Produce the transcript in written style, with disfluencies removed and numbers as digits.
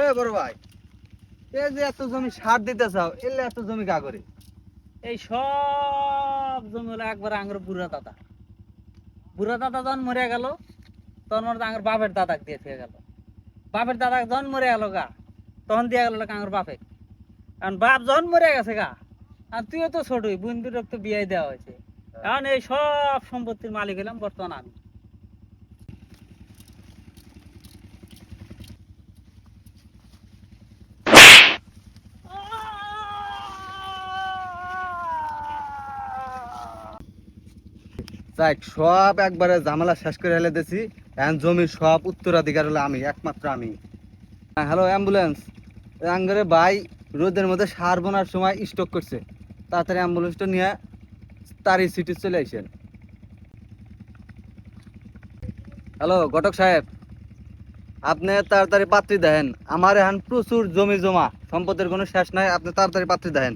এ বড় ভাই, এই যে এত জমি সার দিতে চাও, এলে এত জমি কা করে? এই সব জমি হলো একবার আঙ্গুর বুড়া দাদা যখন মরে গেল তখন মনে হয় আঙ্গুর বাপের দাদাকে দিয়ে থেকে গেল। বাপের দাদা যখন মরে গেল গা তখন দিয়ে গেল আঙ্গুর বাপে। কারণ বাপ যখন মরে গেছে গা, আর তুইও তো ছোটই, বোন দুটোকে তো বিয়ে দেওয়া হয়েছে। এখন এই সব সম্পত্তির মালিক হলাম বর্তমান আমি। যাক, সব একবারে ঝামেলা শেষ করে হেলে দিছি। এখন জমির সব উত্তরাধিকার হলো আমি, একমাত্র আমি। হ্যালো অ্যাম্বুলেন্স, আঙ্গরে ভাই রোদের মধ্যে সার বোনার সময় স্টক করছে, তাড়াতাড়ি অ্যাম্বুলেন্সটা নিয়ে তারই সিটি চলে আসেন। হ্যালো ঘটক সাহেব, আপনি তাড়াতাড়ি পাত্রী দেন। আমার এখন প্রচুর জমি জমা, সম্পদের কোনো শেষ নাই, আপনি তাড়াতাড়ি পাত্রী দেন।